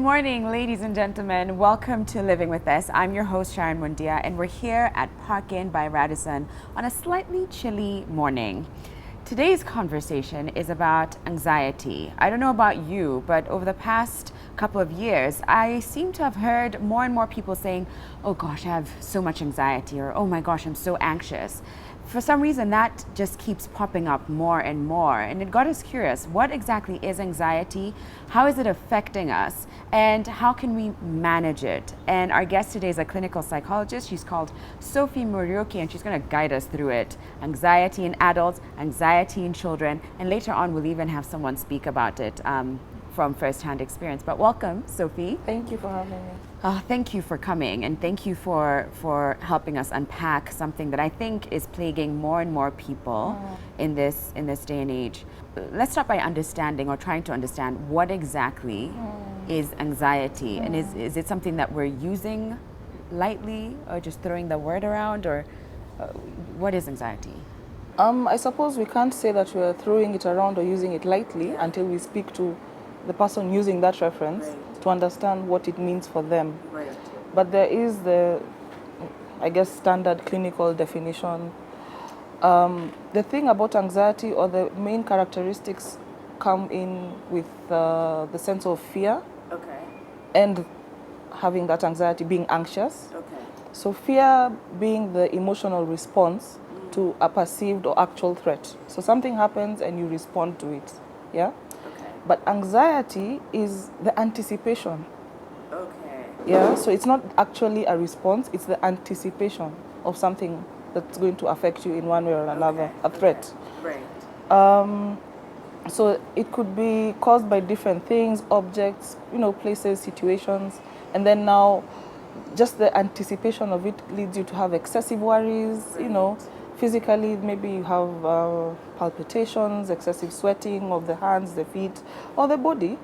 morning, ladies and gentlemen. Welcome to Living With Us. I'm your host, Sharon Mundia, and we're here at Park Inn by Radisson on a slightly chilly morning. Today's conversation is about anxiety. I don't know about you, but over the past couple of years, I seem to have heard more and more people saying, oh gosh, I have so much anxiety, or oh my gosh, I'm so anxious. For some reason, that just keeps popping up more and more. And it got us curious, what exactly is anxiety? How is it affecting us? And how can we manage it? And our guest today is a clinical psychologist. She's called Sophie Murioki, and she's going to guide us through it. Anxiety in adults, anxiety in children, and later on we'll even have someone speak about it from first-hand experience. But welcome, Sophie. Thank you for having me. Thank you for coming, and thank you for helping us unpack something that I think is plaguing more and more people in this day and age. Let's start by understanding, or trying to understand, what exactly is anxiety, and is it something that we're using lightly, or just throwing the word around, or what is anxiety? I suppose we can't say that we're throwing it around or using it lightly until we speak to the person using that reference to understand what it means for them. Right. But there is the, I guess, standard clinical definition. The thing about anxiety, or the main characteristics, come in with the sense of fear. Okay. And having that anxiety, being anxious. Okay. So fear being the emotional response to a perceived or actual threat. So something happens and you respond to it. Yeah? Okay. But anxiety is the anticipation. Okay. Yeah? So it's not actually a response, it's the anticipation of something that's going to affect you in one way or another, a threat. Right. So it could be caused by different things, objects, places, situations, and then now just the anticipation of it leads you to have excessive worries, physically maybe you have palpitations, excessive sweating of the hands, the feet, or the body,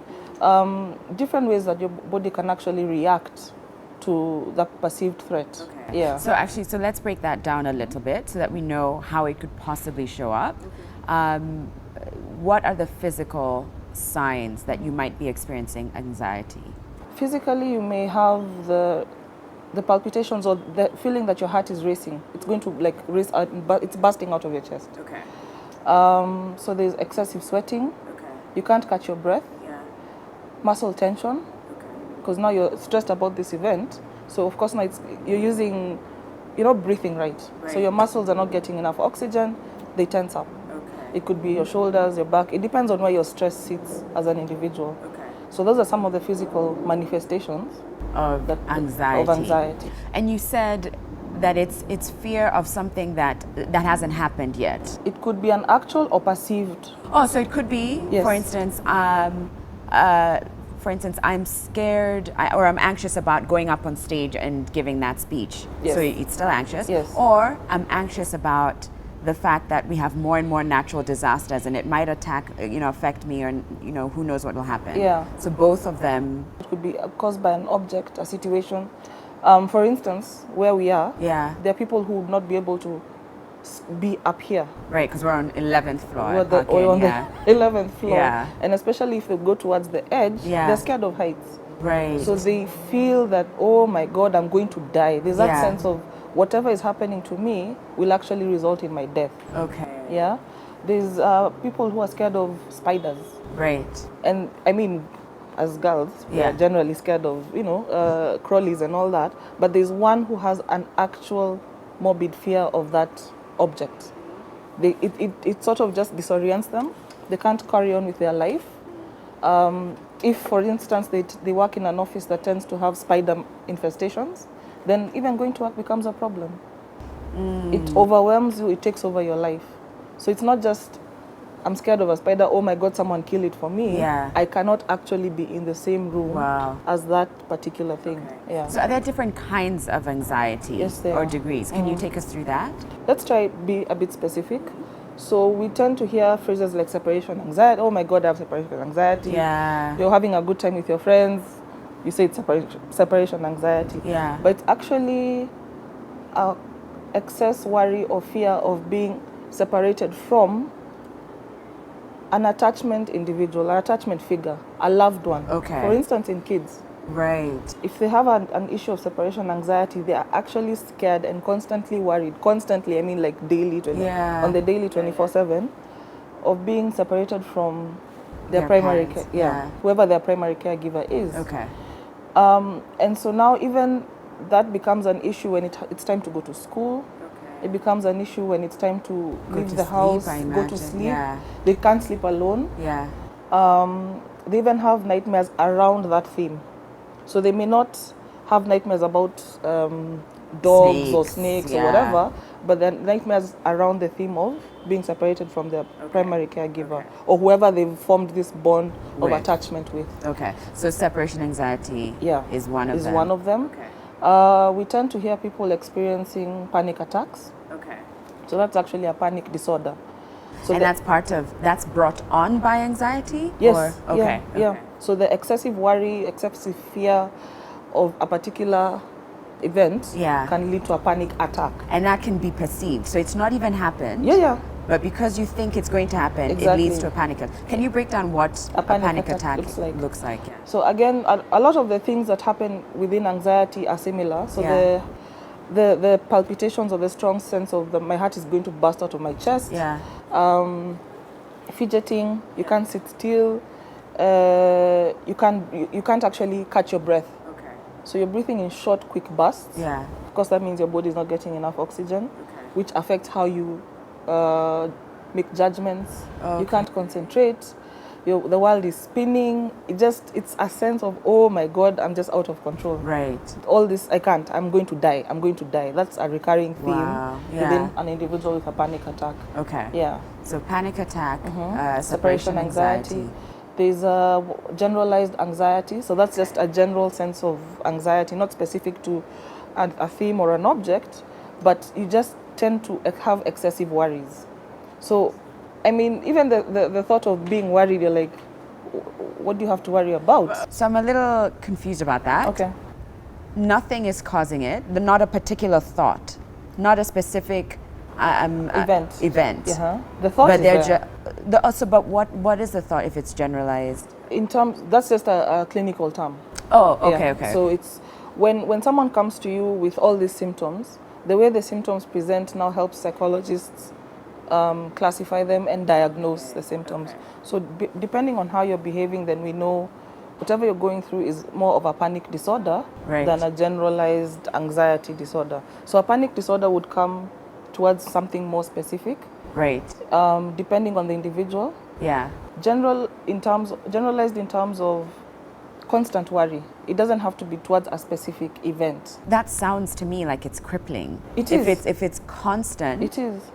different ways that your body can actually react to the perceived threat. Okay. Yeah. So let's break that down a little bit so that we know how it could possibly show up. What are the physical signs that you might be experiencing anxiety? Physically, you may have the palpitations, or the feeling that your heart is racing. It's going to race out, but it's bursting out of your chest. Okay. So there's excessive sweating. Okay. You can't catch your breath. Yeah. Muscle tension, because now you're stressed about this event. So of course now you're not breathing right. So your muscles are not getting enough oxygen. They tense up. Okay. It could be your shoulders, your back. It depends on where your stress sits as an individual. Okay. So those are some of the physical manifestations of anxiety. And you said that it's fear of something that hasn't happened yet. It could be an actual or perceived. Oh, so it could be, yes. For instance, I'm scared or I'm anxious about going up on stage and giving that speech. Yes. So it's still anxious. Yes. Or I'm anxious about the fact that we have more and more natural disasters and it might affect me, or who knows what will happen. Yeah. So both of them. It could be caused by an object, a situation. For instance, where we are, Yeah. there are people who would not be able to be up here. Right, because we're on 11th floor. We're on the 11th floor. Yeah. And especially if they go towards the edge, they're scared of heights. Right. So they feel that, oh my God, I'm going to die. There's that Yeah. sense of whatever is happening to me will actually result in my death. Okay. Yeah. There's people who are scared of spiders. Right. And I mean, as girls, we are generally scared of, crawlies and all that. But there's one who has an actual morbid fear of that object. It sort of just disorients them. They can't carry on with their life. If, for instance, they work in an office that tends to have spider infestations, then even going to work becomes a problem. It overwhelms you, it takes over your life. So it's not just, I'm scared of a spider, oh my God, someone kill it for me. Yeah. I cannot actually be in the same room as that particular thing. Okay. Yeah. So are there different kinds of anxiety? Yes, there or are. degrees? Can you take us through that? Let's try be a bit specific. So we tend to hear phrases like separation anxiety. Oh my God, I have separation anxiety. Yeah. You're having a good time with your friends. You say it's separation anxiety. Yeah. But it's actually excess worry or fear of being separated from an attachment individual, an attachment figure, a loved one. Okay. For instance, in kids, Right. if they have an issue of separation anxiety, they are actually scared and constantly worried. Constantly, I mean like daily, Yeah. on the daily 24/7, of being separated from their Their primary parents, whoever their primary caregiver is. Okay. And so now even that becomes an issue when it's time to go to school. Okay. It becomes an issue when it's time to leave to the sleep, house, I go to imagine. sleep. Yeah. They can't sleep alone. Yeah. They even have nightmares around that theme. So they may not have nightmares about dogs or snakes or whatever, but then nightmares around the theme of being separated from their primary caregiver or whoever they've formed this bond of attachment with. Okay, so separation anxiety is one of them. One of them. Okay. We tend to hear people experiencing panic attacks. Okay. So that's actually a panic disorder. So and that's brought on by anxiety? Yes. Or? Okay. Yeah. So the excessive worry, excessive fear of a particular event can lead to a panic attack. And that can be perceived. So it's not even happened. Yeah. But because you think it's going to happen, it leads to a panic attack. Can you break down what a panic attack looks like? So again, a lot of the things that happen within anxiety are similar. So the palpitations or the strong sense of my heart is going to burst out of my chest. Yeah. Fidgeting, you can't sit still. You can't actually catch your breath. Okay. So you're breathing in short, quick bursts. Yeah. Of course, that means your body is not getting enough oxygen, which affects how you make judgments. You can't concentrate. The world is spinning. It's a sense of, oh my God, I'm just out of control. Right. All this, I can't. I'm going to die. I'm going to die. That's a recurring theme within an individual with a panic attack. Okay. Yeah. So panic attack, separation anxiety. There's a generalized anxiety. So that's just a general sense of anxiety, not specific to a theme or an object, but you just tend to have excessive worries. So, I mean, even the thought of being worried, you're like, what do you have to worry about? So I'm a little confused about that. Okay. Nothing is causing it, not a particular thought, not a specific event. Uh-huh. The thought but is there. But what is the thought if it's generalized? That's just a clinical term. Oh, okay, okay. So it's when someone comes to you with all these symptoms, the way the symptoms present now helps psychologists classify them and diagnose the symptoms. So depending on how you're behaving, then we know whatever you're going through is more of a panic disorder than a generalized anxiety disorder. So a panic disorder would come towards something more specific. Right. Depending on the individual. Yeah. Generalized in terms of constant worry. It doesn't have to be towards a specific event. That sounds to me like it's crippling. It is. If it's constant. It is.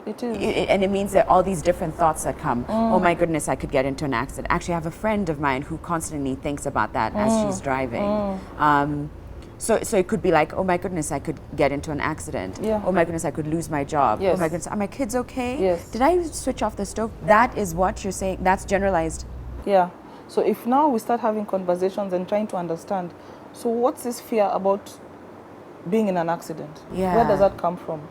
And it means that all these different thoughts that come. Oh my goodness, I could get into an accident. Actually, I have a friend of mine who constantly thinks about that as she's driving. So it could be like, oh my goodness, I could get into an accident. Yeah. Oh my goodness, I could lose my job. Yes. Oh my goodness, are my kids okay? Yes. Did I switch off the stove? That is what you're saying. That's generalized. Yeah. So if now we start having conversations and trying to understand, so what's this fear about being in an accident? Yeah. Where does that come from?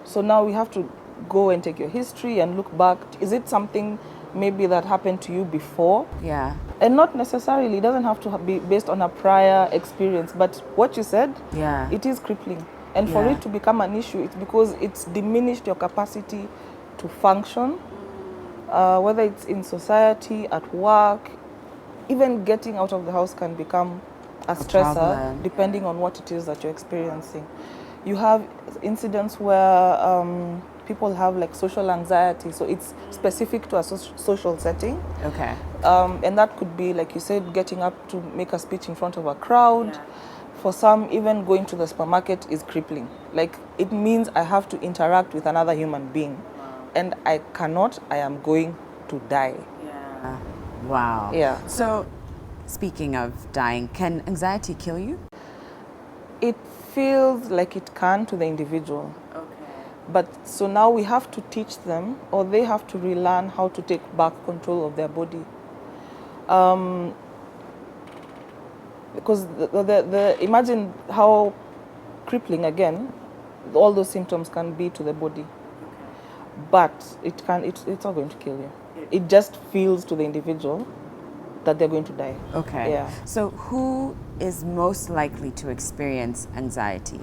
So now we have to go and take your history and look back. Is it something maybe that happened to you before? Yeah. And not necessarily, it doesn't have to be based on a prior experience, but what you said, it is crippling. And for it to become an issue, it's because it's diminished your capacity to function, whether it's in society, at work, even getting out of the house can become a stressor depending on what it is that you're experiencing. You have incidents where people have like social anxiety, so it's specific to a social setting. Okay. And that could be, like you said, getting up to make a speech in front of a crowd. For some, even going to the supermarket is crippling. Like, it means I have to interact with another human being. And I am going to die. Yeah. Wow. Yeah. So, speaking of dying, can anxiety kill you? It feels like it can to the individual. Okay. But so now we have to teach them, or they have to relearn how to take back control of their body. Because imagine how crippling, again, all those symptoms can be to the body. But it's not going to kill you. It just feels to the individual that they're going to die. Okay. Yeah. So who is most likely to experience anxiety?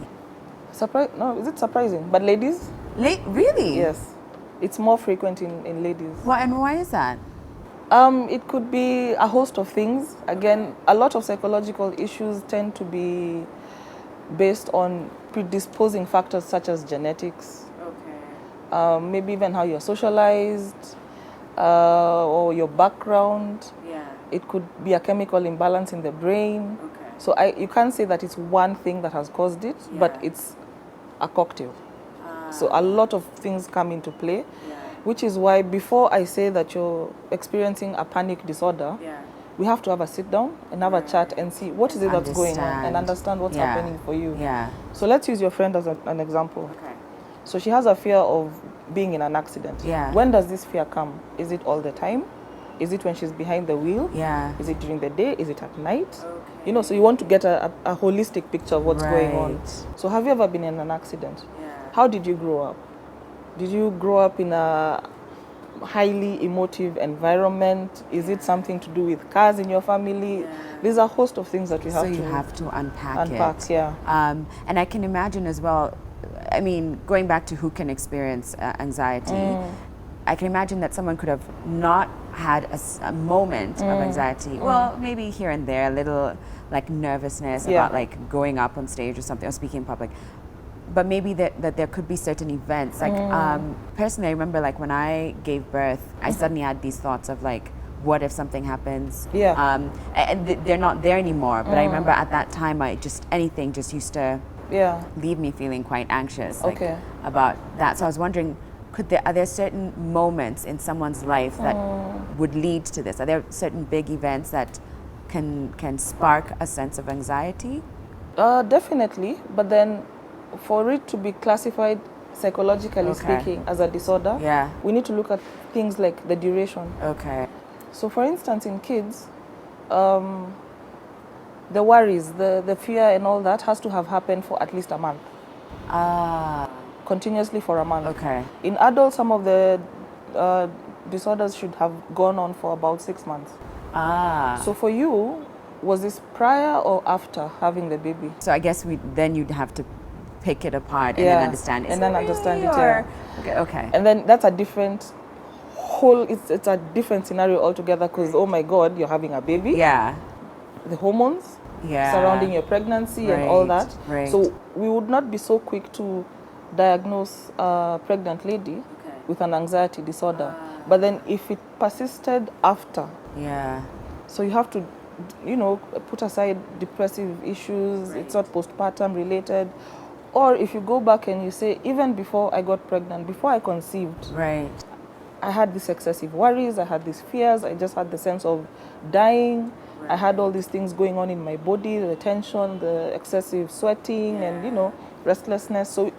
No, is it surprising? But ladies? Really? Yes. It's more frequent in ladies. And why is that? It could be a host of things. Again, a lot of psychological issues tend to be based on predisposing factors such as genetics, maybe even how you're socialized, or your background. Yeah. It could be a chemical imbalance in the brain. Okay. So you can't say that it's one thing that has caused it, but it's a cocktail. So a lot of things come into play, which is why before I say that you're experiencing a panic disorder, we have to have a sit down and have a chat and see what is it that's going on and understand what's happening for you. Yeah. So let's use your friend as an example. Okay. So she has a fear of being in an accident. Yeah. When does this fear come? Is it all the time? Is it when she's behind the wheel? Yeah. Is it during the day? Is it at night? Okay. You know, so you want to get a holistic picture of what's going on. So have you ever been in an accident? Yeah. How did you grow up? Did you grow up in a highly emotive environment? Is it something to do with cars in your family? There's a host of things that we have So you have to unpack it. Yeah. And I can imagine as well, I mean, going back to who can experience anxiety, I can imagine that someone could have not had a moment of anxiety. Well, maybe here and there, a little like nervousness about like going up on stage or something, or speaking in public. But maybe that there could be certain events. Like personally, I remember like when I gave birth, I suddenly had these thoughts of like, what if something happens? Yeah. And they're not there anymore. But I remember at that time, anything just used to leave me feeling quite anxious about that. So I was wondering, are there certain moments in someone's life that would lead to this? Are there certain big events that can spark a sense of anxiety? Definitely, but then for it to be classified psychologically speaking as a disorder, we need to look at things like the duration. Okay. So for instance, in kids, the worries, the fear and all that has to have happened for at least a month. Continuously for a month. Okay. In adults, some of the disorders should have gone on for about 6 months. So for you, was this prior or after having the baby? So I guess you'd have to pick it apart and then understand it. And then understand it, Okay. And then that's a different it's a different scenario altogether, because oh my God, you're having a baby. Yeah. The hormones surrounding your pregnancy and all that. Right. So we would not be so quick to diagnose a pregnant lady with an anxiety disorder. But then if it persisted after, so you have to, put aside depressive issues. It's not postpartum related. Or if you go back and you say, even before I got pregnant, before I conceived, I had these excessive worries, I had these fears, I just had the sense of dying. I had all these things going on in my body, the tension, the excessive sweating, and restlessness. So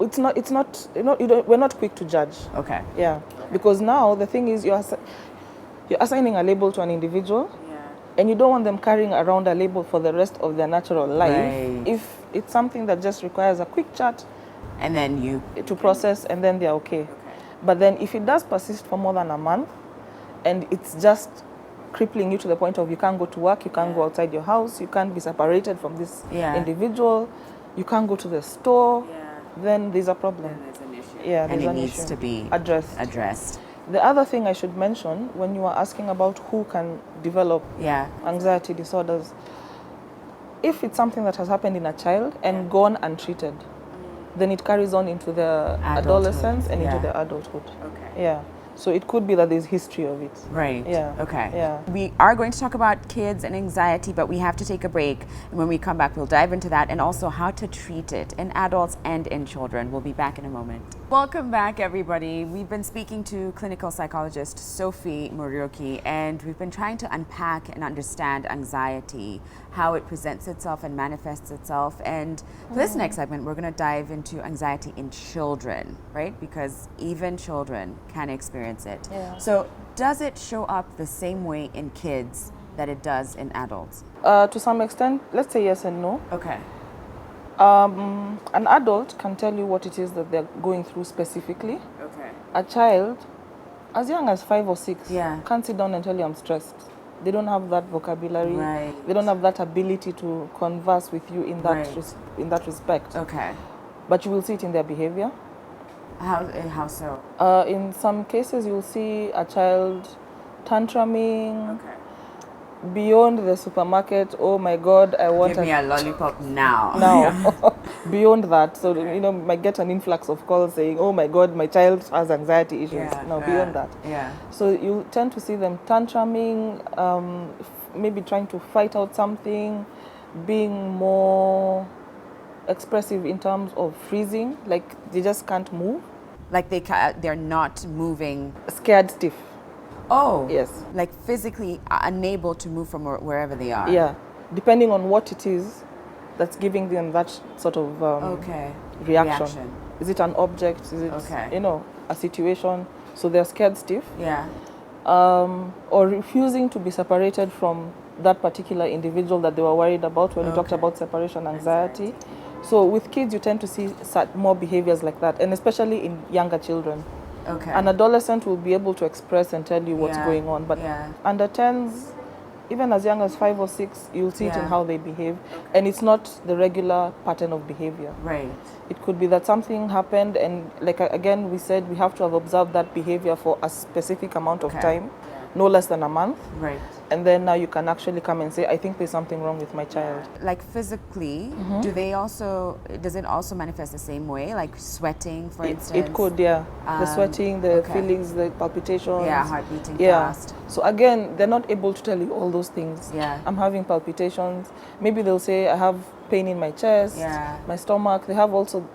it's not we're not quick to judge. Okay. Yeah. Because now the thing is you're assigning a label to an individual, and you don't want them carrying around a label for the rest of their natural life. If it's something that just requires a quick chat and then to process, and then they're okay. But then if it does persist for more than a month and it's just crippling you to the point of you can't go to work, you can't go outside your house, you can't be separated from this individual, you can't go to the store, then there's a problem. Then there's an issue. Yeah, and it needs to be addressed. The other thing I should mention, when you are asking about who can develop anxiety disorders, if it's something that has happened in a child and gone untreated, then it carries on into the adolescence and into the adulthood. Okay. Yeah. So it could be that there's history of it. Right. Yeah. Okay. Yeah. We are going to talk about kids and anxiety, but we have to take a break. And when we come back, we'll dive into that and also how to treat it in adults and in children. We'll be back in a moment. Welcome back, everybody. We've been speaking to clinical psychologist Sophie Muriuki, and we've been trying to unpack and understand anxiety, how it presents itself and manifests itself. And for this next segment, we're going to dive into anxiety in children, right? Because even children can experience it. Yeah. So does it show up the same way in kids that it does in adults? To some extent, let's say yes and no. Okay. An adult can tell you what it is that they're going through specifically. Okay. A child as young as 5 or 6, Yeah. can't sit down and tell you I'm stressed. They don't have that vocabulary. Right. They don't have that ability to converse with you in that Right. in that respect. Okay. But you will see it in their behavior. How so? In some cases, you'll see a child tantruming. Okay. Beyond the supermarket, oh my God, I want Give me a lollipop now. now. Beyond that, so you know, might get an influx of calls saying, oh my God, my child has anxiety issues. Yeah, No, beyond that. Yeah. So you tend to see them tantruming, maybe trying to fight out something, being more expressive in terms of freezing, like they just can't move. Like they're not moving. Scared stiff. Oh. Yes. Like physically unable to move from wherever they are. Yeah. Depending on what it is that's giving them that sort of reaction. Is it an object? Is it, you know, a situation? So they're scared stiff. Yeah. Or refusing to be separated from that particular individual that they were worried about when we talked about separation anxiety. So with kids, you tend to see more behaviors like that, and especially in younger children. Okay. An adolescent will be able to express and tell you what's going on, but under 10s, even as young as 5 or 6, you'll see it in how they behave, and it's not the regular pattern of behavior. Right. It could be that something happened, and like again we said, we have to have observed that behavior for a specific amount of time, no less than a month. Right. And then now you can actually come and say, I think there's something wrong with my child. Like physically, does it also manifest the same way? Like sweating, for instance? It could, yeah. The sweating, the feelings, the palpitations. Yeah, heart beating fast. So again, they're not able to tell you all those things. Yeah. I'm having palpitations. Maybe they'll say, I have pain in my chest, my stomach. They have also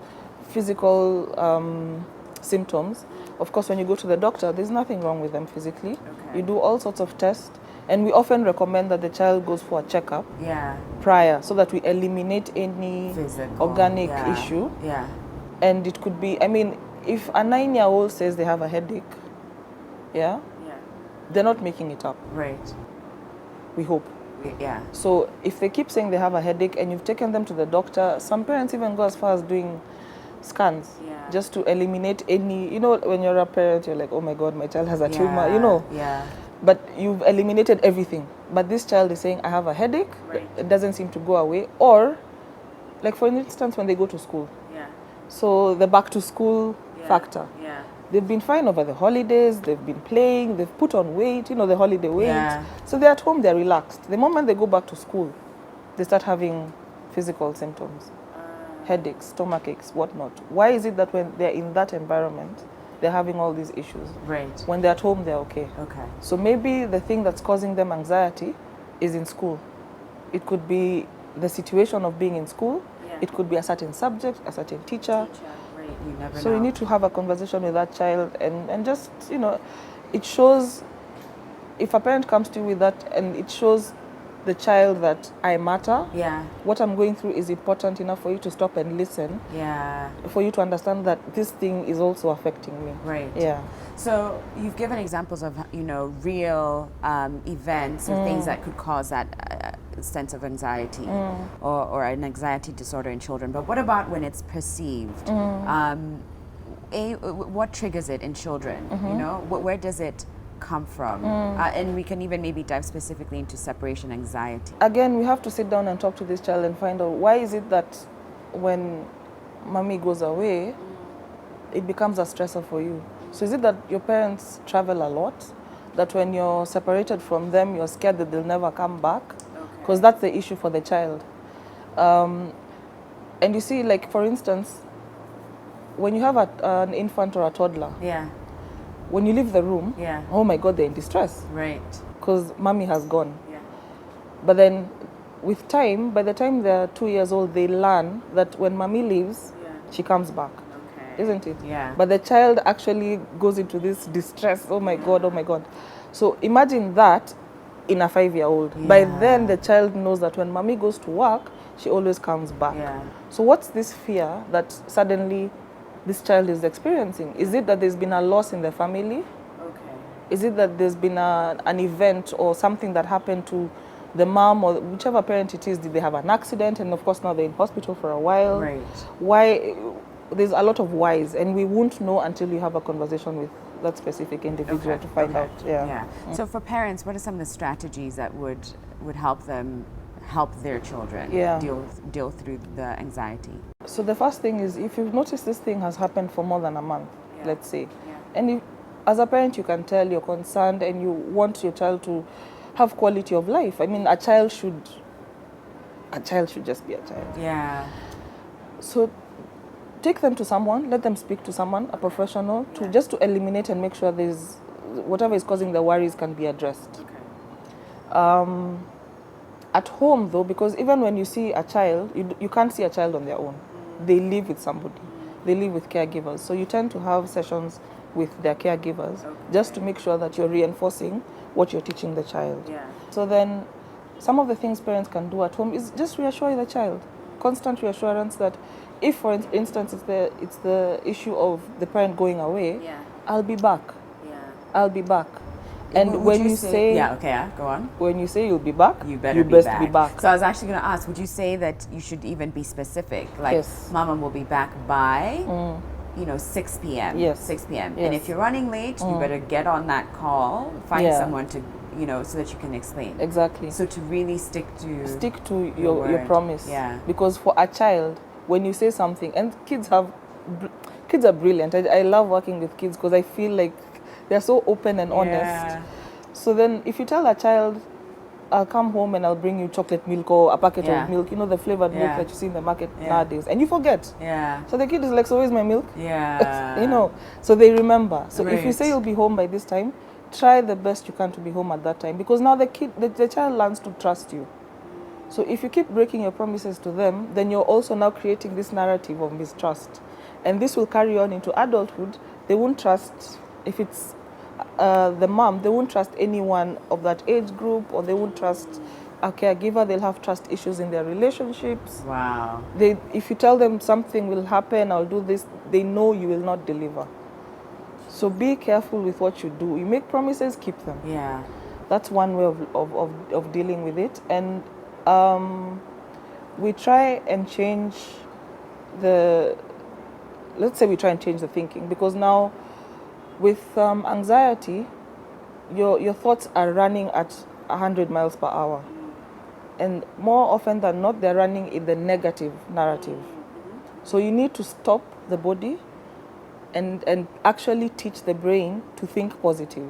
physical symptoms. Of course, when you go to the doctor, there's nothing wrong with them physically. You do all sorts of tests. And we often recommend that the child goes for a checkup prior, so that we eliminate any organic issue. Yeah. And it could be, I mean, if a 9-year-old says they have a headache, they're not making it up. Right. We hope. Yeah. So if they keep saying they have a headache and you've taken them to the doctor, some parents even go as far as doing scans just to eliminate any, you know, when you're a parent, you're like, oh my God, my child has a tumor, you know. Yeah. But you've eliminated everything. But this child is saying, I have a headache. It doesn't seem to go away. Or, like for instance, when they go to school. So the back to school factor. They've been fine over the holidays. They've been playing. They've put on weight, you know, the holiday weight. So they're at home, they're relaxed. The moment they go back to school, they start having physical symptoms. Headaches, stomach aches, whatnot. Why is it that when they're in that environment, they're having all these issues? Right. When they're at home, they're okay. Okay. So maybe the thing that's causing them anxiety is in school. It could be the situation of being in school. It could be a certain subject, a certain teacher. Right. You never So know. you need to have a conversation with that child and just, you know, it shows, if a parent comes to you with that and it shows the child that I matter. What I'm going through is important enough for you to stop and listen. For you to understand that this thing is also affecting me. Right. Yeah. So you've given examples of, you know, real events or things that could cause that sense of anxiety or an anxiety disorder in children. But what about when it's perceived? What triggers it in children? You know, where does it come from? And we can even maybe dive specifically into separation anxiety. Again, we have to sit down and talk to this child and find out why is it that when mommy goes away, it becomes a stressor for you. So is it that your parents travel a lot? That when you're separated from them, you're scared that they'll never come back? Because that's the issue for the child. And you see, like, for instance, when you have an infant or a toddler, when you leave the room, oh my God, they're in distress. Right. Because mommy has gone. But then with time, by the time they're 2 years old, they learn that when mommy leaves, she comes back. Isn't it? But the child actually goes into this distress. Oh my God, oh my God. So imagine that in a 5-year-old. By then, the child knows that when mommy goes to work, she always comes back. So what's this fear that suddenly this child is experiencing? Is it that there's been a loss in the family? Is it that there's been an event or something that happened to the mom or whichever parent it is? Did they have an accident? And of course now they're in hospital for a while. Why? There's a lot of whys, and we won't know until you have a conversation that specific individual to find out. Yeah. So for parents, what are some of the strategies that would help them help their children deal through the anxiety? So the first thing is, if you've noticed this thing has happened for more than a month, let's say, and if, as a parent you can tell you're concerned and you want your child to have quality of life. I mean, a child should just be a child. Yeah. So take them to someone, let them speak to someone, a professional, just to eliminate and make sure there's whatever is causing the worries can be addressed. Okay. At home though, because even when you see a child, you can't see a child on their own. They live with somebody. They live with caregivers. So you tend to have sessions with their caregivers just to make sure that you're reinforcing what you're teaching the child. Yeah. So then some of the things parents can do at home is just reassure the child. Constant reassurance that if, for instance, it's the issue of the parent going away, I'll be back. Yeah. I'll be back. And when you say go on. When you say you'll be back, you better be back. So I was actually going to ask, would you say that you should even be specific? Like, Mama will be back by, 6 p.m. Yes. 6 p.m. Yes. And if you're running late, you better get on that call, find someone to, so that you can explain. Exactly. So to really stick to your promise. Yeah. Because for a child, when you say something, and kids are brilliant. I love working with kids because I feel like they're so open and honest. Yeah. So then if you tell a child, I'll come home and I'll bring you chocolate milk or a packet of milk, the flavored milk that you see in the market nowadays, and you forget. Yeah. So the kid is like, so where's my milk? Yeah. So they remember. So if you say you'll be home by this time, try the best you can to be home at that time, because now the child learns to trust you. So if you keep breaking your promises to them, then you're also now creating this narrative of mistrust. And this will carry on into adulthood. They won't trust, if it's the mom, they won't trust anyone of that age group, or they won't trust a caregiver. They'll have trust issues in their relationships. Wow. If you tell them something will happen, I'll do this, they know you will not deliver. So be careful with what you do. You make promises, keep them. Yeah. That's one way of dealing with it. And we try and change let's say we try and change the thinking, because now with anxiety, your thoughts are running at 100 miles per hour. And more often than not, they're running in the negative narrative. So you need to stop the body and actually teach the brain to think positive.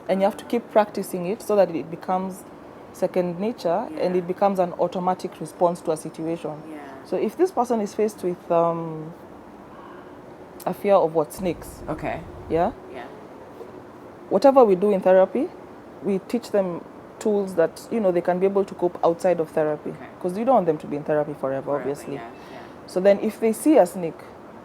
And you have to keep practicing it so that it becomes second nature and it becomes an automatic response to a situation. Yeah. So if this person is faced with a fear of snakes. Okay. Yeah? Yeah. Whatever we do in therapy, we teach them tools that, they can be able to cope outside of therapy. Because you don't want them to be in therapy forever, obviously. Yeah. So then if they see a snake,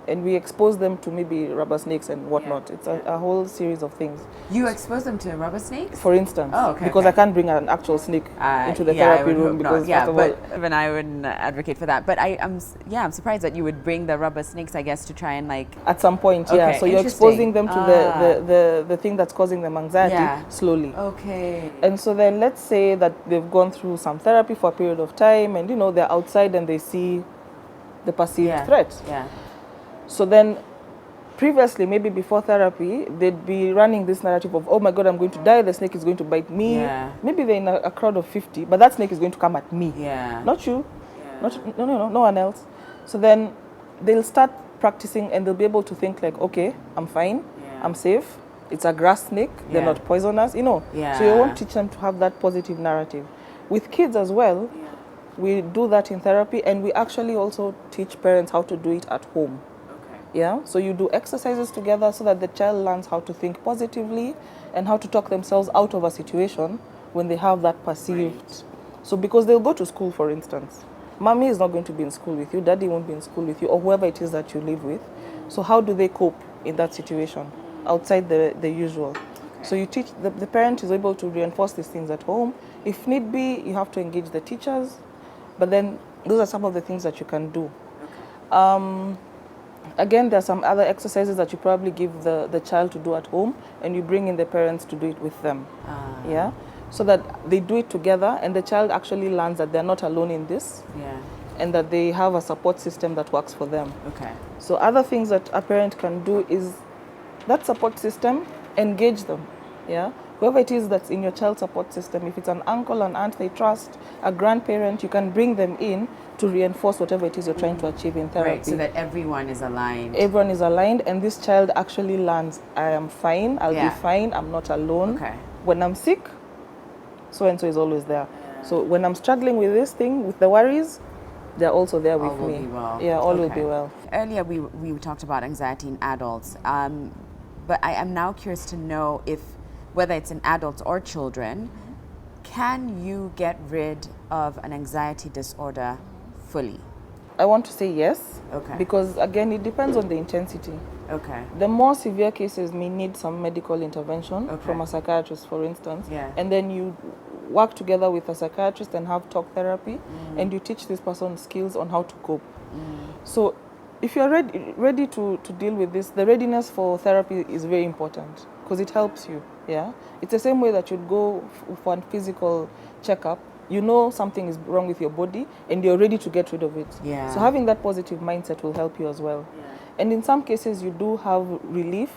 and we expose them to maybe rubber snakes and whatnot. It's a whole series of things. You expose them to rubber snakes? For instance. Oh, okay. Because I can't bring an actual snake into the therapy room. Because even I wouldn't advocate for that. But I'm surprised that you would bring the rubber snakes, I guess, to try and at some point, yeah. So you're exposing them to the thing that's causing them anxiety slowly. Okay. And so then let's say that they've gone through some therapy for a period of time, and they're outside and they see the perceived threat. Yeah. So then, previously, maybe before therapy, they'd be running this narrative of, oh my God, I'm going to die, the snake is going to bite me. Yeah. Maybe they're in a crowd of 50, but that snake is going to come at me. Yeah. Not you. Yeah. No one else. So then they'll start practicing and they'll be able to think like, okay, I'm fine, I'm safe, it's a grass snake, they're not poisonous, Yeah. So you won't teach them to have that positive narrative. With kids as well, we do that in therapy, and we actually also teach parents how to do it at home. Yeah, so you do exercises together so that the child learns how to think positively and how to talk themselves out of a situation when they have that perceived. Right. So because they'll go to school, for instance. Mommy is not going to be in school with you, daddy won't be in school with you, or whoever it is that you live with. So how do they cope in that situation outside the usual? Okay. So you teach, the parent is able to reinforce these things at home. If need be, you have to engage the teachers. But then those are some of the things that you can do. Okay. Again, there are some other exercises that you probably give the child to do at home, and you bring in the parents to do it with them. Yeah, so that they do it together, and the child actually learns that they're not alone in this. Yeah, and that they have a support system that works for them. Okay. So other things that a parent can do is that support system engage them. Yeah, whoever it is that's in your child support system, if it's an uncle, an aunt they trust, a grandparent, you can bring them in to reinforce whatever it is you're trying to achieve in therapy. Right, so that everyone is aligned. Everyone is aligned, and this child actually learns, I am fine, I'll be fine, I'm not alone. Okay. When I'm sick, so and so is always there. So when I'm struggling with this thing, with the worries, they're also there with me. All will be well. Yeah, all will be well. Earlier we talked about anxiety in adults, but I am now curious to know if, whether it's in adults or children, can you get rid of an anxiety disorder fully? I want to say yes. Okay. Because again, it depends on the intensity. Okay. The more severe cases may need some medical intervention from a psychiatrist, for instance. Yeah. And then you work together with a psychiatrist and have talk therapy, and you teach this person skills on how to cope. So if you're ready to deal with this, the readiness for therapy is very important because it helps you. Yeah, it's the same way that you'd go for a physical checkup. You know something is wrong with your body and you're ready to get rid of it. Yeah. So having that positive mindset will help you as well. Yeah. And in some cases you do have relief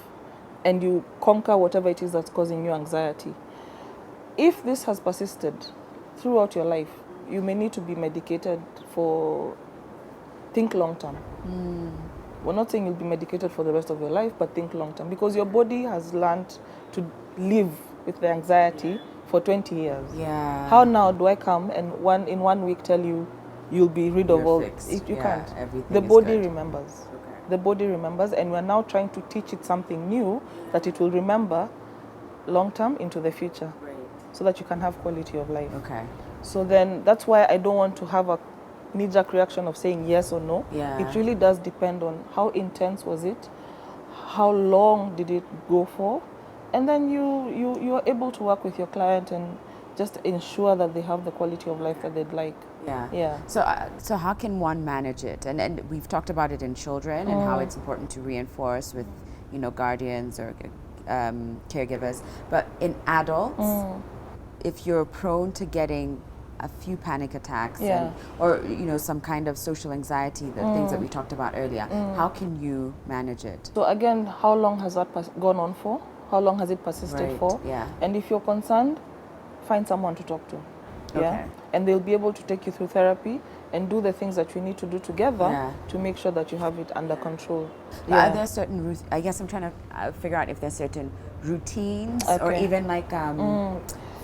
and you conquer whatever it is that's causing you anxiety. If this has persisted throughout your life, you may need to be medicated for, think long term. We're not saying you'll be medicated for the rest of your life, but think long term, because your body has learned to live with the anxiety for 20 years. Yeah. How now do I come and in 1 week tell you you'll be rid of all? You can't. The body remembers. Okay. The body remembers, and we're now trying to teach it something new that it will remember long term into the future, so that you can have quality of life. Okay. So then that's why I don't want to have a knee-jerk reaction of saying yes or no. Yeah. It really does depend on how intense was it, how long did it go for, and then you are able to work with your client and just ensure that they have the quality of life that they'd like. Yeah. Yeah. So how can one manage it? And we've talked about it in children and how it's important to reinforce with, guardians or caregivers. But in adults, if you're prone to getting a few panic attacks or some kind of social anxiety, the things that we talked about earlier, how can you manage it? So again, how long has that gone on for? How long has it persisted for? Yeah. And if you're concerned, find someone to talk to. Yeah. Okay. And they'll be able to take you through therapy and do the things that you need to do together to make sure that you have it under control. Are there certain I guess I'm trying to figure out if there's certain routines or even like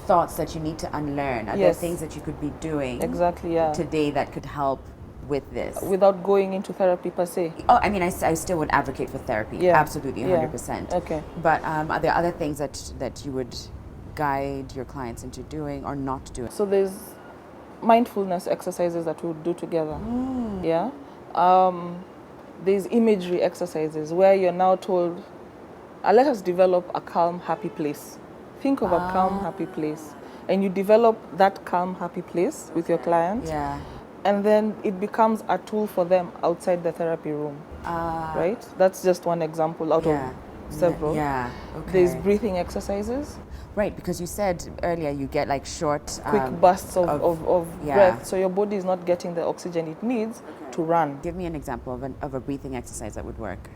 thoughts that you need to unlearn. Are there things that you could be doing today that could help with this? Without going into therapy per se? Oh, I mean, I still would advocate for therapy. Absolutely, 100%. Okay. But are there other things that you would guide your clients into doing or not doing? So there's mindfulness exercises that we'll do together. Yeah. There's imagery exercises where you're now told, let us develop a calm, happy place. Think of a calm, happy place. And you develop that calm, happy place with your client. Yeah. And then it becomes a tool for them outside the therapy room. Right? That's just one example out of several. Yeah. Okay. There's breathing exercises. Right, because you said earlier you get like short... quick bursts of breath, so your body is not getting the oxygen it needs to run. Give me an example of a breathing exercise that would work.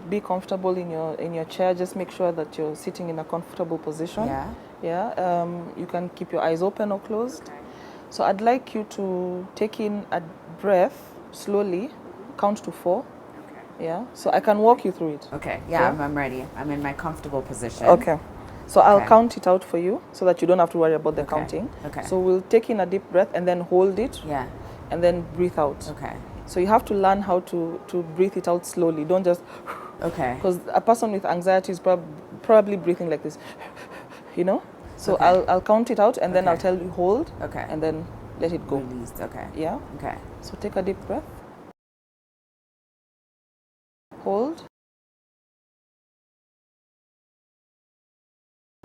Be comfortable in your chair. Just make sure that you're sitting in a comfortable position. Yeah. You can keep your eyes open or closed. So I'd like you to take in a breath slowly, count to 4. Yeah. So I can walk you through it. Okay. Yeah, I'm ready. I'm in my comfortable position. Okay. So I'll count it out for you so that you don't have to worry about the counting. Okay. So we'll take in a deep breath and then hold it. Yeah. And then breathe out. Okay. So you have to learn how to breathe it out slowly. Don't just... Okay. Because a person with anxiety is probably breathing like this, So I'll count it out and then I'll tell you hold. Okay. And then let it go. Released. Okay. Yeah. Okay. So take a deep breath. Hold.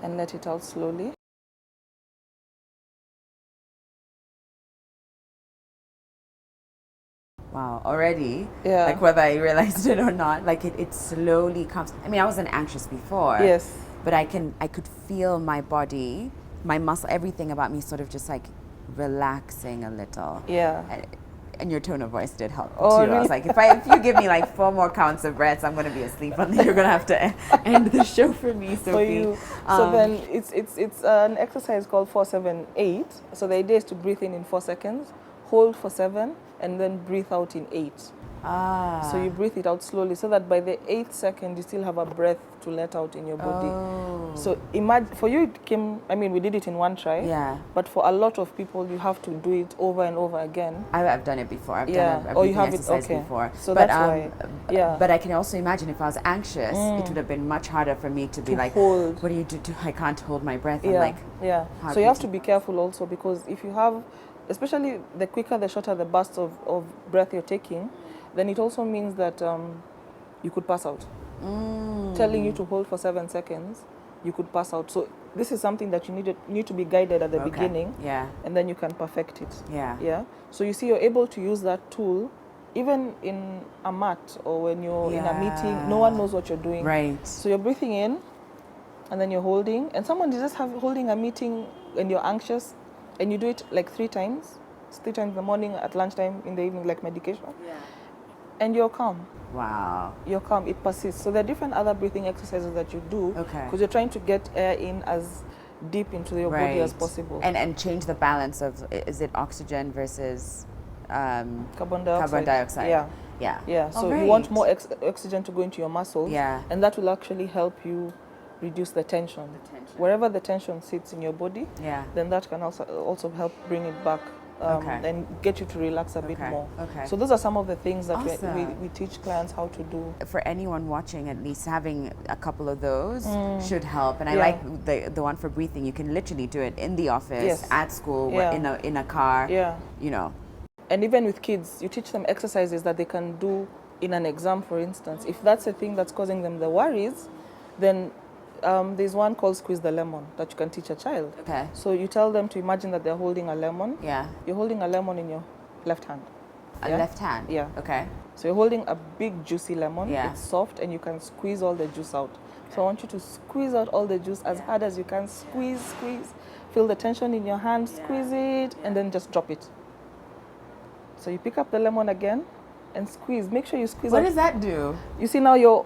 And let it out slowly. Wow, already, like whether I realized it or not, like it slowly comes. I mean, I wasn't anxious before. Yes. But I could feel my body, my muscle, everything about me sort of just like relaxing a little. Yeah. And your tone of voice did help Oh, too. really? I was like, if you give me like 4 more counts of breaths, I'm gonna be asleep, and then you're gonna have to end the show for me, Sophie. For you. So then it's an exercise called 4-7-8. So the idea is to breathe in 4 seconds, hold for 7, and then breathe out in 8. So you breathe it out slowly so that by the 8th second you still have a breath to let out in your body. Oh. So imagine, for you it came, I mean, we did it in one try. Yeah. But for a lot of people, you have to do it over and over again. I've done it before. I've Yeah. done a Oh, you breathing have it, exercise okay. before. So but, that's why. Yeah. But I can also imagine if I was anxious, it would have been much harder for me to be like, hold. what do you do? I can't hold my breath. Yeah. I'm like, Yeah. So you have to be careful also, because if you have, especially the quicker, the shorter the bursts of breath you're taking, then it also means that you could pass out. Telling you to hold for 7 seconds, you could pass out. So this is something that you need to be guided at the beginning, and then you can perfect it. Yeah. So you see, you're able to use that tool even in a mat or when you're in a meeting. No one knows what you're doing. Right. So you're breathing in, and then you're holding, and someone is just holding a meeting and you're anxious, and you do it like 3 times. It's 3 times in the morning, at lunchtime, in the evening, like medication. Yeah. And you're calm. Wow. You're calm. It persists. So there are different other breathing exercises that you do, because you're trying to get air in as deep into your body as possible. And change the balance of, is it oxygen versus carbon dioxide. Yeah. So you want more oxygen to go into your muscles, and that will actually help you reduce the tension. Wherever the tension sits in your body, then that can also help bring it back. And get you to relax a bit more. So those are some of the things that we teach clients how to do. For anyone watching, at least having a couple of those should help. And I like the one for breathing. You can literally do it in the office, at school, in a car. You know. And even with kids, you teach them exercises that they can do in an exam, for instance. If that's the thing that's causing them the worries, then there's one called Squeeze the Lemon that you can teach a child. So you tell them to imagine that they're holding a lemon. You're holding a lemon in your left hand. Left hand? So you're holding a big juicy lemon. It's soft and you can squeeze all the juice out. So I want you to squeeze out all the juice as hard as you can. Squeeze. Feel the tension in your hand. Squeeze it and then just drop it. So you pick up the lemon again and squeeze. Make sure you squeeze out. What does that do? You see, now you're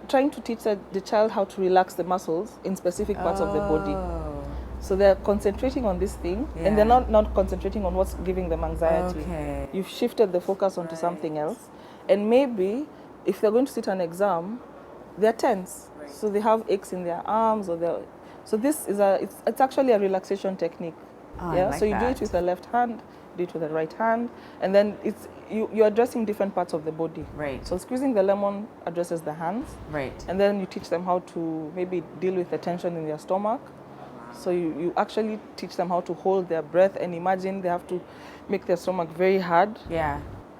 trying to teach the child how to relax the muscles in specific parts of the body. So they're concentrating on this thing, and they're not concentrating on what's giving them anxiety. You've shifted the focus onto something else. And maybe if they're going to sit an exam, they're tense. So they have aches in their arms, so this is it's actually a relaxation technique. So you do it with the left hand, do it with the right hand, and then you're addressing different parts of the body. So squeezing the lemon addresses the hands. And then you teach them how to maybe deal with the tension in their stomach. So you actually teach them how to hold their breath, and imagine they have to make their stomach very hard.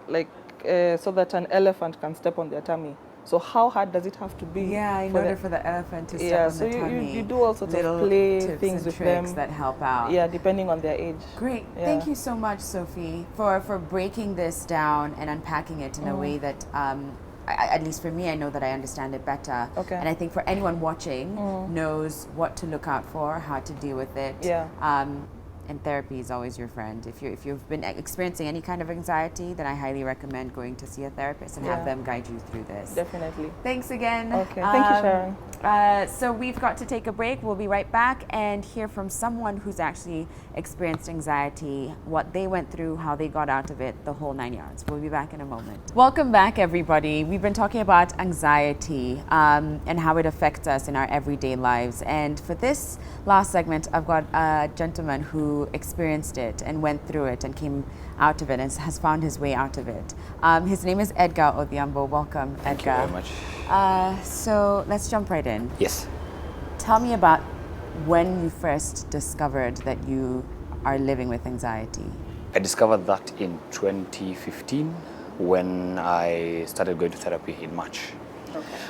Like so that an elephant can step on their tummy. So how hard does it have to be? In order for the elephant to step on the tummy. So you do all sorts of play things with them that help out. Depending on their age. Great. Thank you so much, Sophie, for breaking this down and unpacking it in a way that, at least for me, I know that I understand it better. And I think for anyone watching knows what to look out for, how to deal with it. And therapy is always your friend. If you've been experiencing any kind of anxiety, then I highly recommend going to see a therapist and have them guide you through this. Definitely. Thanks again. Thank you, Sharon. So we've got to take a break. We'll be right back and hear from someone who's actually experienced anxiety, what they went through, how they got out of it, the whole 9 yards. We'll be back in a moment. Welcome back, everybody. We've been talking about anxiety and how it affects us in our everyday lives. And for this last segment, I've got a gentleman who experienced it and went through it and came out of it and has found his way out of it. His name is Edgar Odhiambo. Welcome, Edgar. Thank you very much. So let's jump right in. Yes. Tell me about when you first discovered that you are living with anxiety. I discovered that in 2015 when I started going to therapy in March.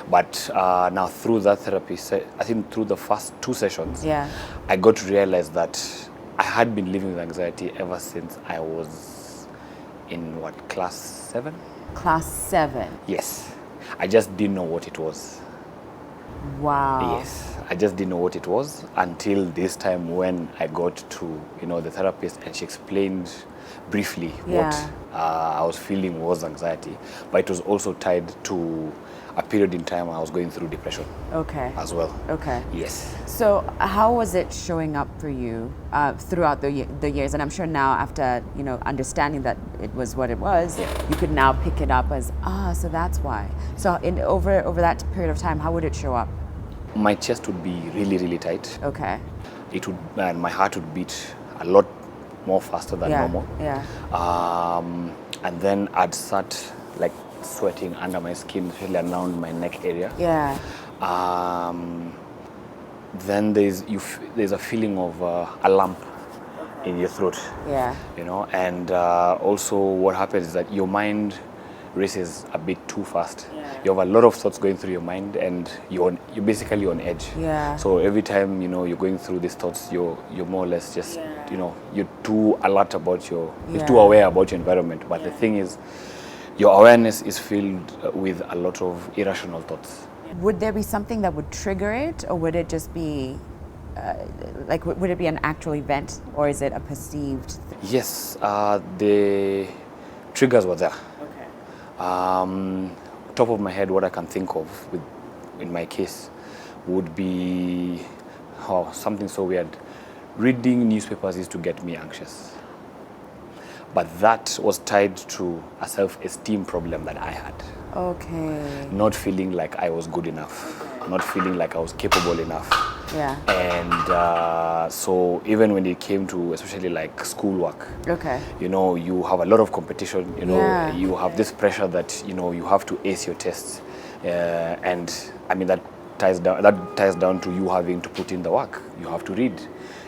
But now through that therapy, I think through the first 2 sessions, I got to realize that I had been living with anxiety ever since I was in class 7? Class 7? Yes. I just didn't know what it was. Wow. Yes. I just didn't know what it was until this time when I got to, the therapist, and she explained briefly Yeah. what I was feeling was anxiety, but it was also tied to a period in time I was going through depression. Okay. As well. Okay. Yes. So how was it showing up for you throughout the years? And I'm sure now, after understanding that it was what it was, you could now pick it up as so that's why. So over that period of time, how would it show up? My chest would be really, really tight. Okay. It would, and my heart would beat a lot more faster than normal. Yeah. And then I'd start like sweating under my skin, especially around my neck area. Yeah. Then there's a feeling of a lump in your throat. Yeah. And also what happens is that your mind races a bit too fast. Yeah. You have a lot of thoughts going through your mind, and you're basically on edge. Yeah. So every time you're going through these thoughts, you're more or less just you're too alert about you're too aware about your environment. But the thing is, your awareness is filled with a lot of irrational thoughts. Would there be something that would trigger it, or would it just be would it be an actual event, or is it a perceived? Yes, the triggers were there. Okay. Top of my head, what I can think of in my case would be something so weird. Reading newspapers used to get me anxious. But that was tied to a self-esteem problem that I had. Okay. Not feeling like I was good enough, not feeling like I was capable enough. Yeah. And so even when it came to especially like schoolwork, Okay. you have a lot of competition, Yeah. you have this pressure that, you have to ace your tests. And I mean, that ties down to you having to put in the work. You have to read,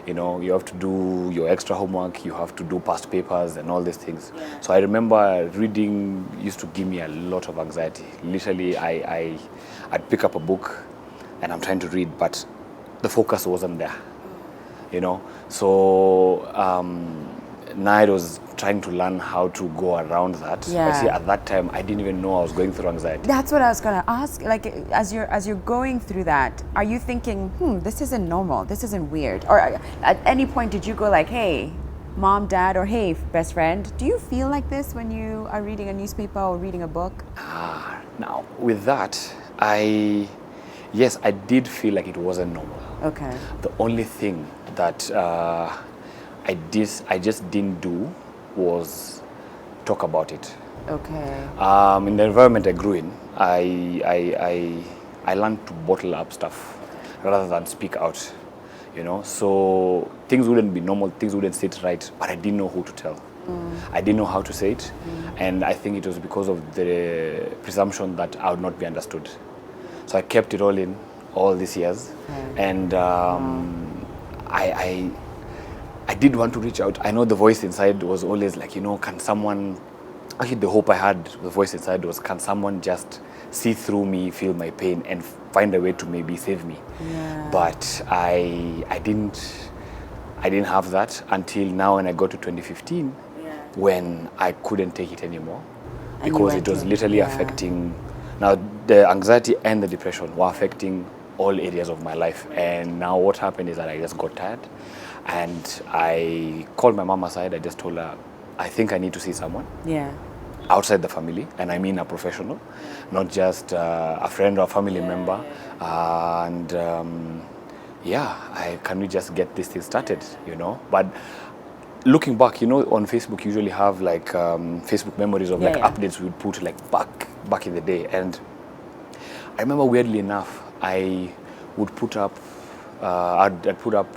you have to do your extra homework, you have to do past papers and all these things. Yeah. So I remember reading used to give me a lot of anxiety. Literally, I'd pick up a book and I'm trying to read, but the focus wasn't there, So now I was trying to learn how to go around that. Yeah. But see, at that time, I didn't even know I was going through anxiety. That's what I was gonna ask. Like, as you're going through that, are you thinking, this isn't normal, this isn't weird? Or at any point did you go like, hey, mom, dad, or hey, best friend, do you feel like this when you are reading a newspaper or reading a book? Now, with that, yes, I did feel like it wasn't normal. Okay. The only thing that I just didn't do was talk about it. Okay. In the environment I grew in, I learned to bottle up stuff rather than speak out. So things wouldn't be normal, things wouldn't sit right, but I didn't know who to tell. I didn't know how to say it, and I think it was because of the presumption that I would not be understood. So I kept it all in all these years, and I did want to reach out. I know the voice inside was always like, can someone, actually the hope I had, the voice inside was, can someone just see through me, feel my pain, and find a way to maybe save me? Yeah. But I didn't have that until now when I got to 2015, when I couldn't take it anymore. And Because it was literally affecting, now the anxiety and the depression were affecting all areas of my life. And now what happened is that I just got tired. And I called my mom aside. I just told her, I think I need to see someone. Yeah. Outside the family, and I mean a professional, not just a friend or a family member. Can we just get this thing started, But looking back, on Facebook, you usually have like Facebook memories of updates we would put like back in the day. And I remember weirdly enough, I would put up, I'd put up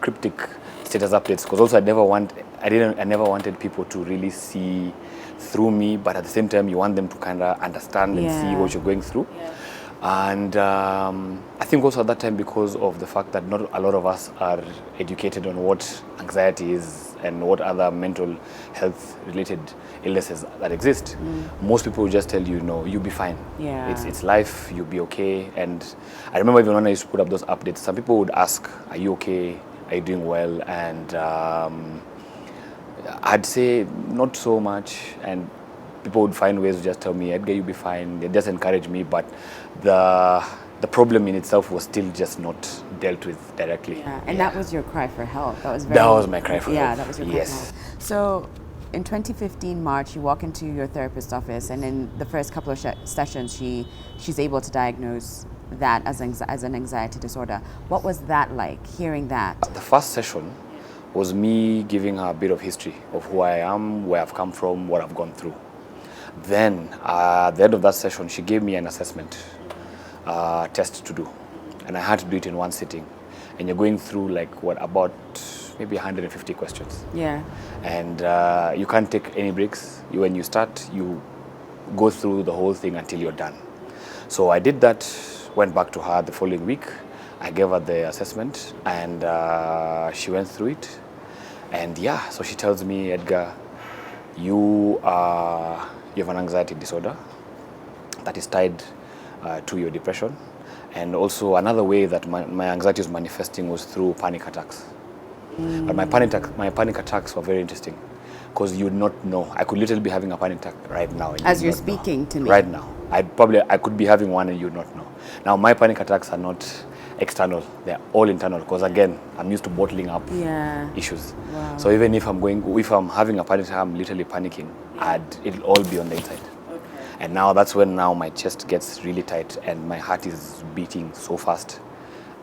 cryptic status updates, because also I never wanted people to really see through me, but at the same time you want them to kind of understand and see what you're going through. And I think also at that time, because of the fact that not a lot of us are educated on what anxiety is and what other mental health related illnesses that exist, most people will just tell you, no, you'll be fine. It's life, you'll be okay. And I remember even when I used to put up those updates, some people would ask, are you okay? Are you doing well? And I'd say not so much, and people would find ways to just tell me, Edgar, you'll be fine. They just encourage me, but the problem in itself was still just not dealt with directly. And that was your cry for help. That was my cry for help. That was your cry for help. So in 2015 March, you walk into your therapist's office, and in the first couple of sessions, she's able to diagnose that as an anxiety disorder. What was that like, hearing that? The first session was me giving her a bit of history of who I am, where I've come from, what I've gone through. Then, at the end of that session, she gave me an assessment test to do. And I had to do it in one sitting. And you're going through about maybe 150 questions. Yeah. And you can't take any breaks. When you start, you go through the whole thing until you're done. So I did that, went back to her the following week. I gave her the assessment, and she went through it. And yeah, so she tells me, Edgar, you have an anxiety disorder that is tied to your depression. And also another way that my anxiety was manifesting was through panic attacks. But my panic attacks were very interesting, because you would not know. I could literally be having a panic attack right now. As you're speaking to me. Right now. I could be having one and you would not know. Now, my panic attacks are not external. They're all internal, because again, I'm used to bottling up issues. Wow. So even if I'm having a panic attack, I'm literally panicking, it'll all be on the inside. And now that's when my chest gets really tight and my heart is beating so fast.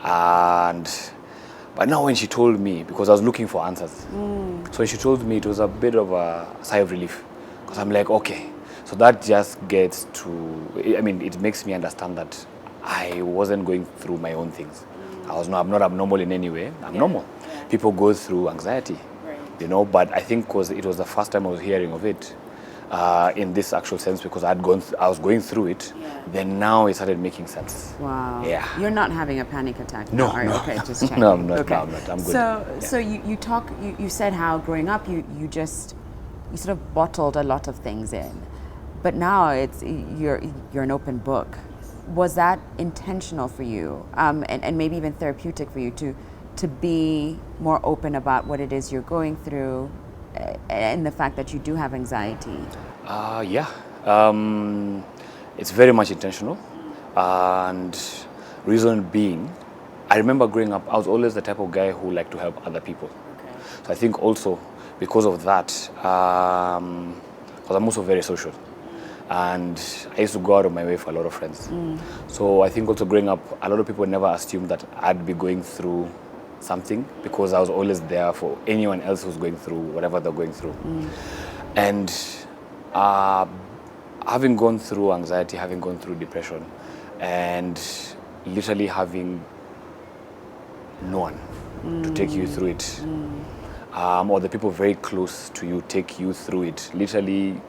But now when she told me, because I was looking for answers, so when she told me, it was a bit of a sigh of relief, because I'm like, okay, so that just gets to, it makes me understand that I wasn't going through my own things. I'm not abnormal in any way. I'm normal. Yeah. People go through anxiety, right. But I think because it was the first time I was hearing of it, in this actual sense, because I was going through it. Then now it started making sense. Wow. Yeah. You're not having a panic attack now, no, are you? No. Okay, just checking. No, I'm not. Okay. No, I'm not. I'm good. So you said how growing up you sort of bottled a lot of things in, but now you're an open book. Was that intentional for you, and maybe even therapeutic for you to be more open about what it is you're going through, and the fact that you do have anxiety? Yeah. It's very much intentional, and reason being, I remember growing up, I was always the type of guy who liked to help other people. Okay. So I think also because of that, because I'm also very social, and I used to go out of my way for a lot of friends. So I think also growing up, a lot of people never assumed that I'd be going through something, because I was always there for anyone else who's going through whatever they're going through. And having gone through anxiety, having gone through depression, and literally having no one to take you through it, or the people very close to you take you through it, literally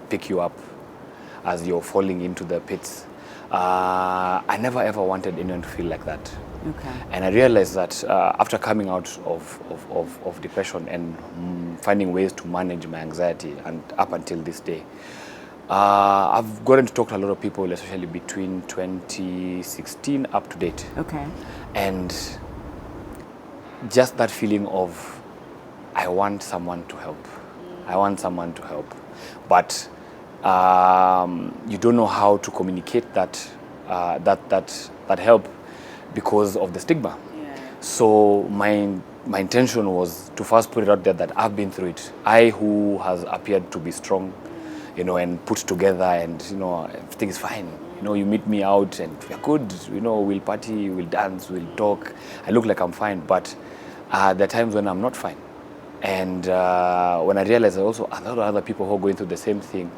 pick you up as you're falling into the pits. I never ever wanted anyone to feel like that. Okay. And I realized that after coming out of depression and finding ways to manage my anxiety, and up until this day, I've gotten to talk to a lot of people, especially between 2016 up to date. Okay. And just that feeling of, I want someone to help. I want someone to help. But you don't know how to communicate that help because of the stigma. So my intention was to first put it out there that I've been through it. I, who has appeared to be strong, and put together, and everything is fine. You meet me out and we're good. We'll party, we'll dance, we'll talk. I look like I'm fine, but there are times when I'm not fine. And when I realized there are also a lot of other people who are going through the same thing.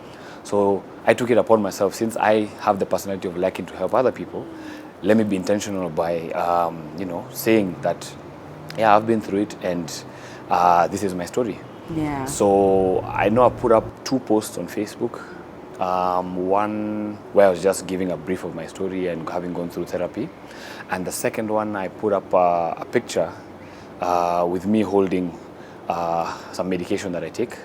So I took it upon myself, since I have the personality of liking to help other people, let me be intentional by, saying that, yeah, I've been through it, and this is my story. Yeah. So I know I put up 2 posts on Facebook. One where I was just giving a brief of my story and having gone through therapy. And the second one, I put up a picture with me holding some medication that I take.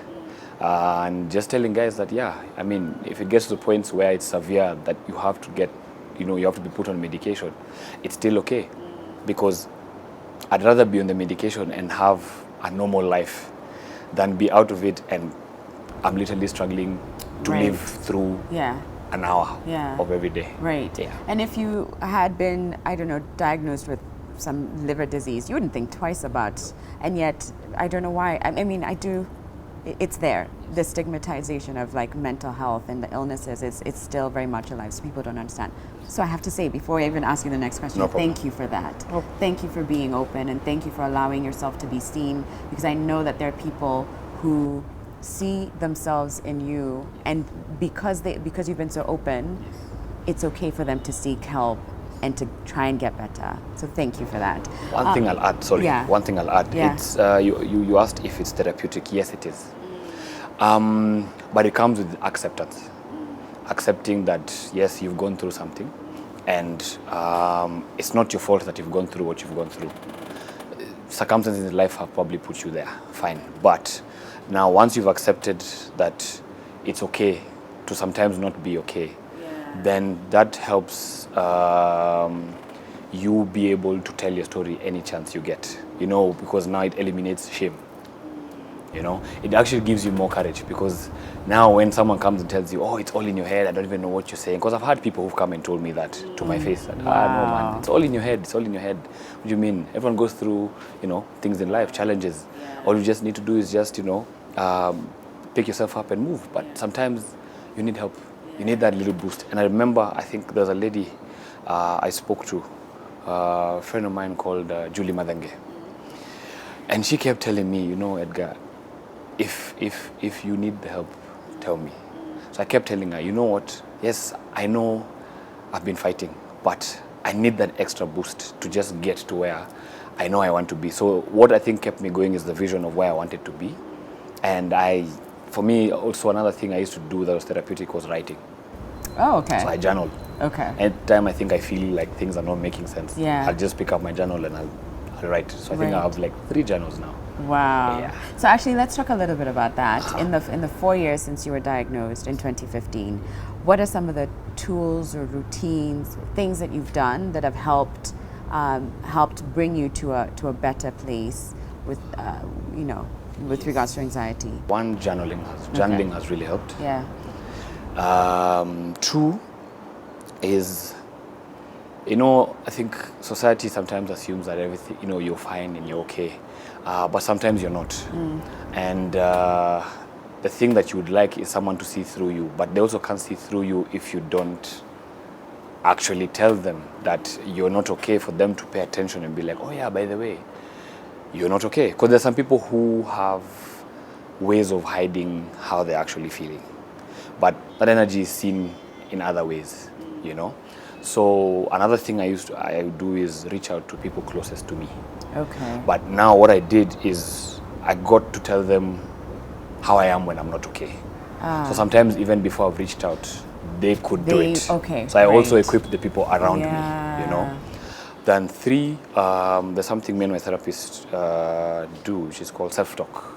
And just telling guys that, if it gets to the points where it's severe that you have to get, you have to be put on medication, it's still okay. Because I'd rather be on the medication and have a normal life than be out of it and I'm literally struggling to live through an hour of every day. Right. Yeah. And if you had been, diagnosed with some liver disease, you wouldn't think twice about, and yet, I don't know why. I it's there. The stigmatization of like mental health and the illnesses it's still very much alive, so people don't understand. So I have to say, before I even ask you the next question, No problem. thank you for that. Thank you for being open, and thank you for allowing yourself to be seen, because I know that there are people who see themselves in you, and because you've been so open, it's okay for them to seek help and to try and get better. So thank you for that. One thing I'll add, one thing I'll add. Yeah. It's you asked if it's therapeutic. Yes, it is. But it comes with acceptance. Accepting that, yes, you've gone through something, and it's not your fault that you've gone through what you've gone through. Circumstances in life have probably put you there, fine. But now, once you've accepted that it's okay to sometimes not be okay, then that helps you be able to tell your story any chance you get, because now it eliminates shame. It actually gives you more courage, because now when someone comes and tells you, oh, it's all in your head, I don't even know what you're saying, because I've had people who've come and told me that to my face, that, no man, it's all in your head, it's all in your head. What do you mean? Everyone goes through, things in life, challenges. All you just need to do is just, pick yourself up and move. But sometimes you need help. You need that little boost. And I remember, I think there's a lady I spoke to, a friend of mine called Julie Madenge. And she kept telling me, Edgar, if you need the help, tell me. So I kept telling her, you know what? Yes, I know I've been fighting, but I need that extra boost to just get to where I know I want to be. So what I think kept me going is the vision of where I wanted to be. And for me, also another thing I used to do that was therapeutic was writing. Oh, okay. So I journal. Okay. At time I think I feel like things are not making sense. Yeah. I'll just pick up my journal and I'll write. So I think I have like 3 journals now. Wow. Yeah. So actually, let's talk a little bit about that. In the 4 years since you were diagnosed in 2015, what are some of the tools or routines, things that you've done that have helped bring you to a better place with with regards to anxiety? One, journaling has really helped. Yeah. 2 is, I think society sometimes assumes that everything, you're fine and you're okay, but sometimes you're not. And the thing that you would like is someone to see through you, but they also can't see through you if you don't actually tell them that you're not okay, for them to pay attention and be like, oh yeah, by the way, you're not okay. Because there's some people who have ways of hiding how they're actually feeling, but that energy is seen in other ways, So another thing I do is reach out to people closest to me. Okay. But now what I did is I got to tell them how I am when I'm not okay. So sometimes even before I've reached out, they could do it. Okay. So I also equip the people around me, Then 3, there's something me and my therapist do, which is called self-talk.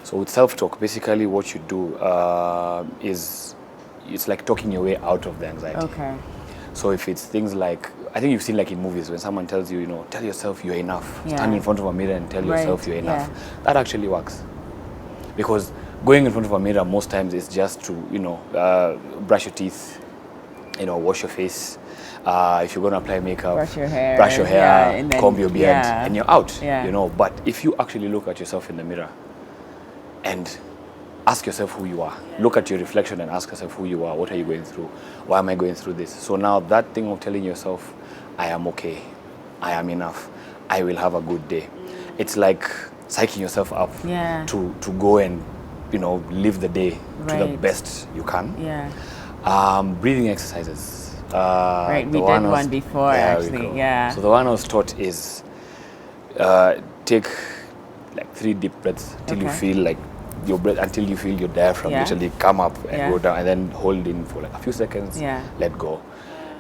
So with self-talk, basically what you do is, it's like talking your way out of the anxiety. Okay. So if it's things like, I think you've seen like in movies when someone tells you, tell yourself you're enough. Yeah. Stand in front of a mirror and tell yourself you're enough. Yeah. That actually works. Because going in front of a mirror most times is just to, brush your teeth, wash your face. If you're going to apply makeup, brush your hair, and then, comb your beard, and you're out, Yeah. But if you actually look at yourself in the mirror and ask yourself who you are, look at your reflection and ask yourself who you are, what are you going through, why am I going through this? So now that thing of telling yourself, I am okay, I am enough, I will have a good day. It's like psyching yourself up to go and, live the day to the best you can. Yeah. Breathing exercises. Right, we did one before actually. Yeah. So the one I was taught is take like 3 deep breaths till you feel like your breath, until you feel your diaphragm literally come up and go down, and then hold in for like a few seconds, let go.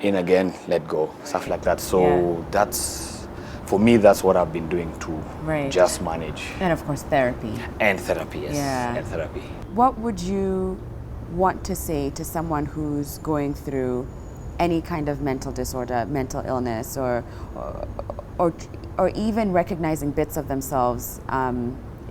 In again, let go. Stuff like that. So that's, for me, that's what I've been doing to just manage. And of course, therapy. And therapy, yes. Yeah. And therapy. What would you want to say to someone who's going through any kind of mental disorder, mental illness, or even recognizing bits of themselves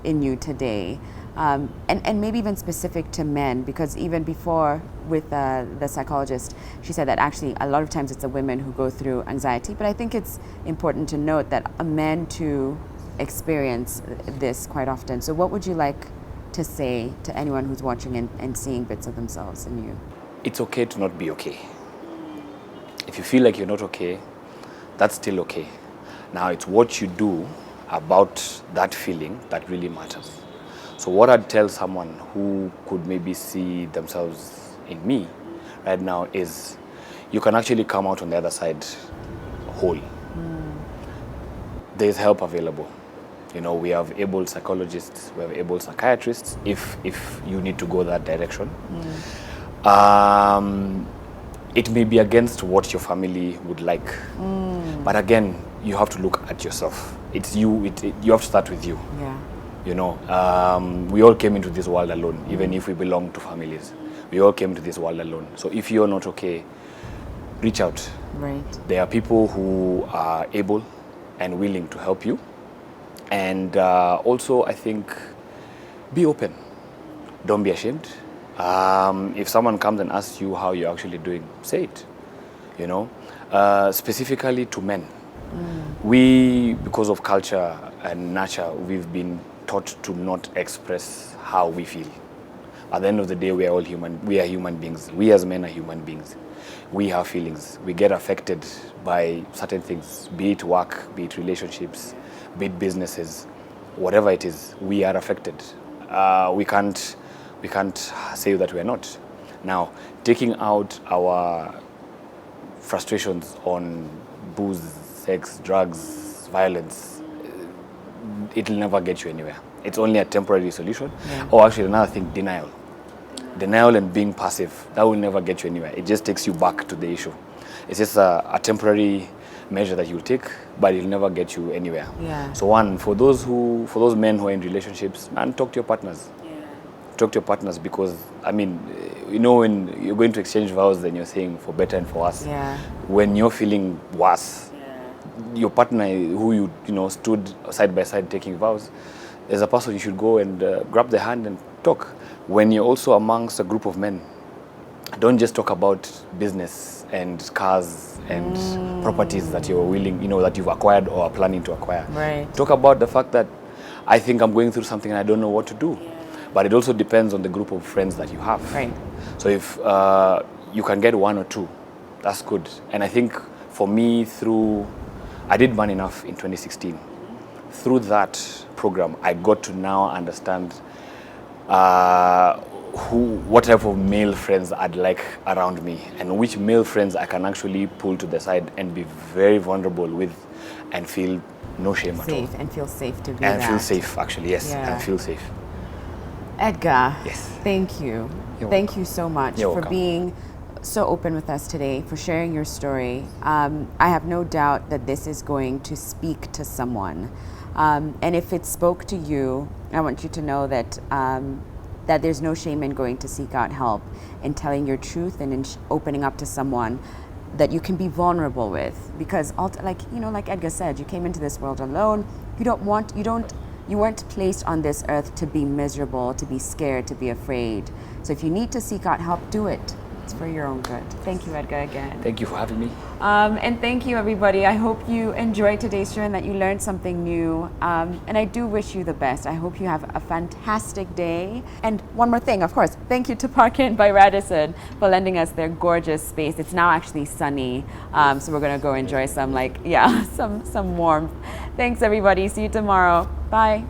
in you today? And maybe even specific to men, because even before with the psychologist, she said that actually a lot of times it's the women who go through anxiety, but I think it's important to note that men too experience this quite often. So what would you like to say to anyone who's watching and seeing bits of themselves in you? It's okay to not be okay. If you feel like you're not okay, that's still okay. Now it's what you do about that feeling that really matters. So what I'd tell someone who could maybe see themselves in me right now is you can actually come out on the other side whole. There's help available. You know, we have able psychologists, we have able psychiatrists if you need to go that direction. It may be against what your family would like. But again, you have to look at yourself. It's you, you have to start with you. Yeah. You know, we all came into this world alone, even if we belong to families. We all came to this world alone. So if you're not okay, reach out. Right. There are people who are able and willing to help you. And also, I think, be open. Don't be ashamed. If someone comes and asks you how you're actually doing, say it. You know, specifically to men. We, because of culture and nurture, we've been taught to not express how we feel. At the end of the day, we are all human. We are human beings. We as men are human beings. We have feelings. We get affected by certain things, be it work, be it relationships, be it businesses, whatever it is. We are affected. We can't say that we are not. Now, taking out our frustrations on booze, sex, drugs, violence, it'll never get you anywhere. It's only a temporary solution. Or actually, another thing, denial. Denial and being passive, that will never get you anywhere. It just takes you back to the issue. It's just a temporary measure that you'll take, but it'll never get you anywhere. Yeah. So one, for those men who are in relationships, man, talk to your partners. Talk to your partners, because I mean, you know, when you're going to exchange vows, then you're saying for better and for worse. Yeah. When you're feeling worse, your partner who you know stood side by side taking vows, there's a person you should go and grab the hand and talk. When you're also amongst a group of men, don't just talk about business and cars and properties that you're willing, you know, that you've acquired or are planning to acquire. Right. Talk about the fact that I think I'm going through something and I don't know what to do. But it also depends on the group of friends that you have. Right. So if you can get one or two, that's good. And I think for me, I did Man Enough in 2016. Through that program, I got to now understand what type of male friends I'd like around me, and which male friends I can actually pull to the side and be very vulnerable with and feel no shame at all. And feel safe to be And that. feel safe, actually, yes. Yeah. And feel safe. Edgar, Yes. thank you. You're Thank welcome. you so much You're for welcome. being so open with us today, for sharing your story. I have no doubt that this is going to speak to someone. And if it spoke to you, I want you to know that that there's no shame in going to seek out help, in telling your truth, and in opening up to someone that you can be vulnerable with. Because, like Edgar said, you came into this world alone. You weren't placed on this earth to be miserable, to be scared, to be afraid. So if you need to seek out help, do it. It's for your own good. Thank you, Edgar, again. Thank you for having me. And thank you, everybody. I hope you enjoyed today's show and that you learned something new. And I do wish you the best. I hope you have a fantastic day. And one more thing, of course, thank you to Park Inn by Radisson for lending us their gorgeous space. It's now actually sunny, so we're gonna go enjoy some some warmth. Thanks, everybody. See you tomorrow. Bye.